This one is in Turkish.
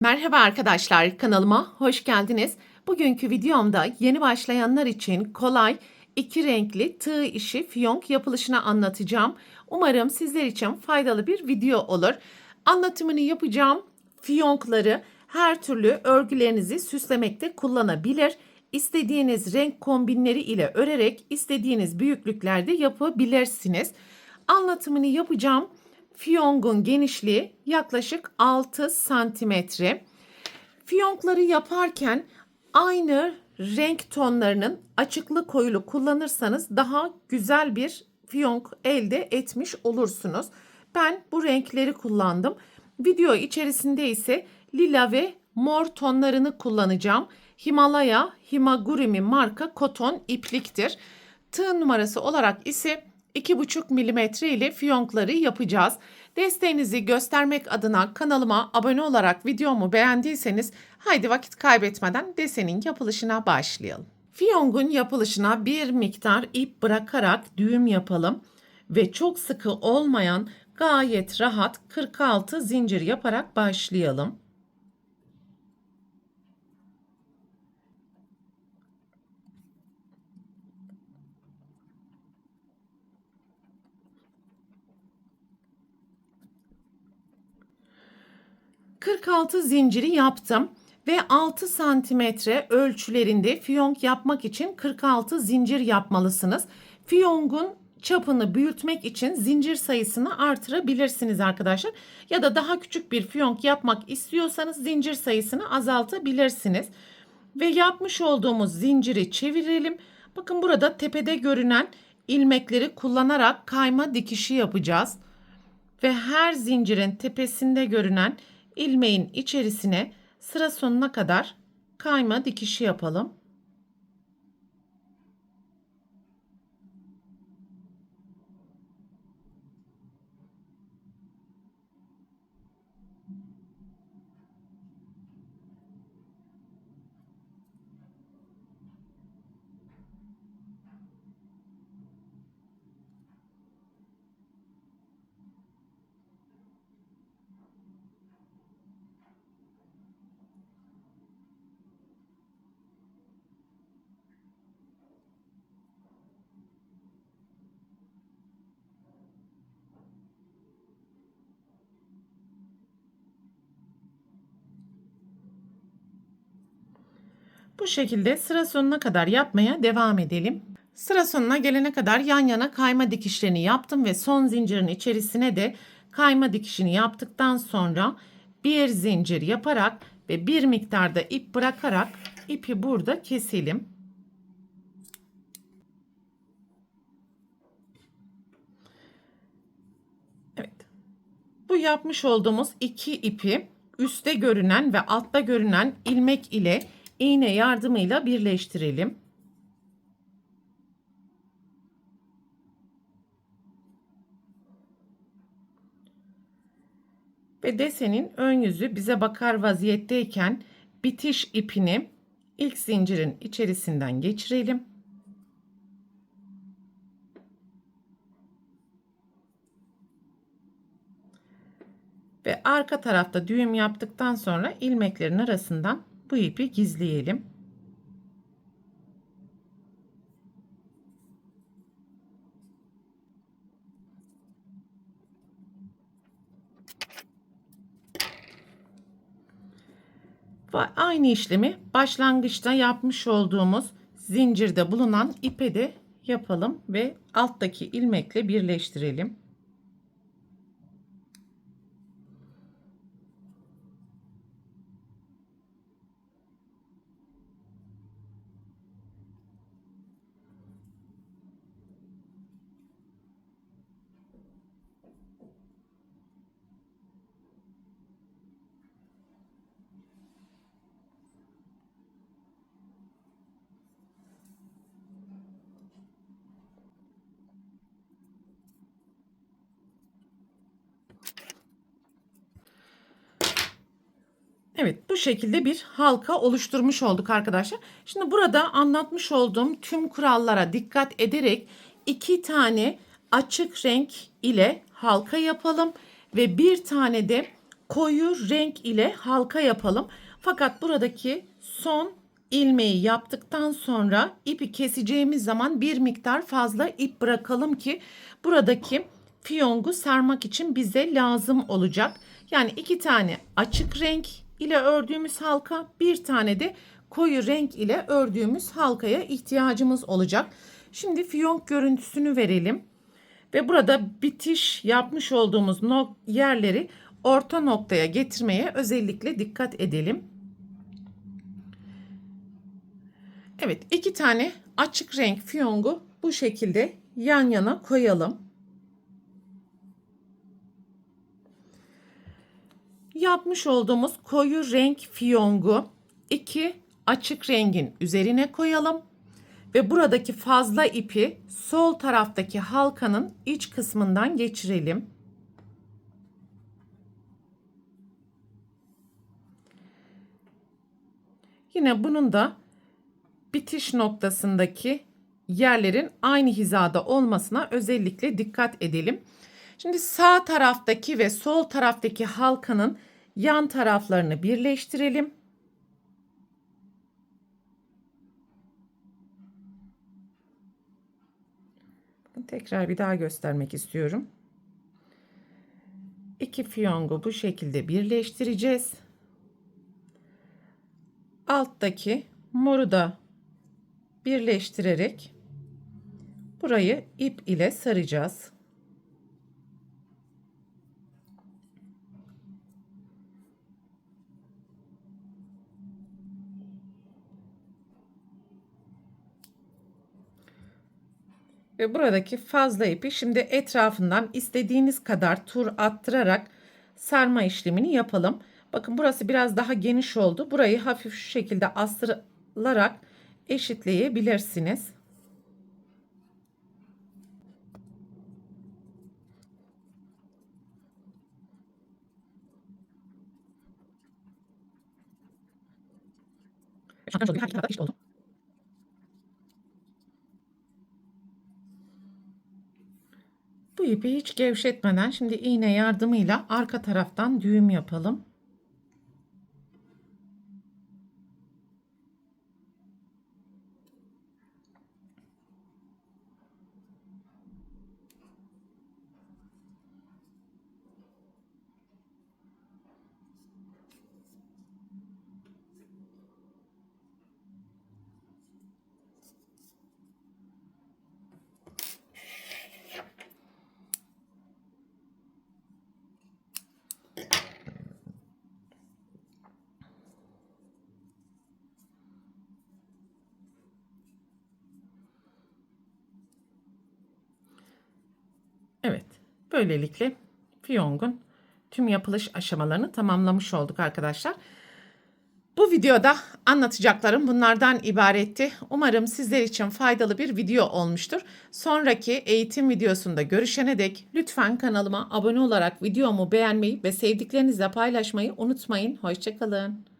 Merhaba arkadaşlar, kanalıma hoş geldiniz. Bugünkü videomda yeni başlayanlar için kolay iki renkli tığ işi fiyonk yapılışını anlatacağım. Umarım sizler için faydalı bir video olur. Anlatımını yapacağım. Fiyonkları her türlü örgülerinizi süslemekte kullanabilir. İstediğiniz renk kombinleri ile örerek istediğiniz büyüklüklerde yapabilirsiniz. Anlatımını yapacağım. Fiyonkun genişliği yaklaşık 6 santimetre. Fiyonkları yaparken aynı renk tonlarının açıklı koyulu kullanırsanız daha güzel bir fiyonk elde etmiş olursunuz. Ben bu renkleri kullandım. Video içerisinde ise lila ve mor tonlarını kullanacağım. Himalaya Himagurumi marka koton ipliktir. Tığ numarası olarak ise 2,5 milimetre ile fiyonkları yapacağız. Desteğinizi göstermek adına kanalıma abone olarak videomu beğendiyseniz haydi vakit kaybetmeden desenin yapılışına başlayalım. Fiyonkun yapılışına bir miktar ip bırakarak düğüm yapalım ve çok sıkı olmayan gayet rahat 46 zincir yaparak başlayalım. ...46 zinciri yaptım ve 6 santimetre ölçülerinde fiyonk yapmak için 46 zincir yapmalısınız. Fiyonkun çapını büyütmek için zincir sayısını artırabilirsiniz arkadaşlar. Ya da daha küçük bir fiyonk yapmak istiyorsanız zincir sayısını azaltabilirsiniz. Ve yapmış olduğumuz zinciri çevirelim. Bakın burada tepede görünen ilmekleri kullanarak kayma dikişi yapacağız. Ve her zincirin tepesinde görünen ilmeğin içerisine sıra sonuna kadar kayma dikişi yapalım. Bu şekilde sıra sonuna kadar yapmaya devam edelim. Sıra sonuna gelene kadar yan yana kayma dikişlerini yaptım ve son zincirin içerisine de kayma dikişini yaptıktan sonra bir zincir yaparak ve bir miktarda ip bırakarak ipi burada keselim. Evet. Bu yapmış olduğumuz iki ipi üstte görünen ve altta görünen ilmek ile iğne yardımıyla birleştirelim. Ve desenin ön yüzü bize bakar vaziyetteyken bitiş ipini ilk zincirin içerisinden geçirelim. Ve arka tarafta düğüm yaptıktan sonra ilmeklerin arasından bu ipi gizleyelim. Ve aynı işlemi başlangıçta yapmış olduğumuz zincirde bulunan ipe de yapalım ve alttaki ilmekle birleştirelim. Evet, bu şekilde bir halka oluşturmuş olduk arkadaşlar. Şimdi burada anlatmış olduğum tüm kurallara dikkat ederek 2 tane açık renk ile halka yapalım ve bir tane de koyu renk ile halka yapalım. Fakat buradaki son ilmeği yaptıktan sonra ipi keseceğimiz zaman bir miktar fazla ip bırakalım ki buradaki fiyongu sarmak için bize lazım olacak. Yani 2 tane açık renk ile ördüğümüz halka, bir tane de koyu renk ile ördüğümüz halkaya ihtiyacımız olacak. Şimdi fiyonk görüntüsünü verelim. Ve burada bitiş yapmış olduğumuz yerleri orta noktaya getirmeye özellikle dikkat edelim. Evet, 2 tane açık renk fiyongu bu şekilde yan yana koyalım. Yapmış olduğumuz koyu renk fiyongu 2 açık rengin üzerine koyalım. Ve buradaki fazla ipi sol taraftaki halkanın iç kısmından geçirelim. Yine bunun da bitiş noktasındaki yerlerin aynı hizada olmasına özellikle dikkat edelim. Şimdi sağ taraftaki ve sol taraftaki halkanın yan taraflarını birleştirelim. Tekrar bir daha göstermek istiyorum. 2 fiyongu bu şekilde birleştireceğiz. Alttaki moru da birleştirerek burayı ip ile saracağız. Ve buradaki fazla ipi şimdi etrafından istediğiniz kadar tur attırarak sarma işlemini yapalım. Bakın burası biraz daha geniş oldu. Burayı hafif şu şekilde astırarak eşitleyebilirsiniz. Bu ipi hiç gevşetmeden şimdi iğne yardımıyla arka taraftan düğüm yapalım. Evet, böylelikle fiyongun tüm yapılış aşamalarını tamamlamış olduk arkadaşlar. Bu videoda anlatacaklarım bunlardan ibaretti. Umarım sizler için faydalı bir video olmuştur. Sonraki eğitim videosunda görüşene dek lütfen kanalıma abone olarak videomu beğenmeyi ve sevdiklerinizle paylaşmayı unutmayın. Hoşça kalın.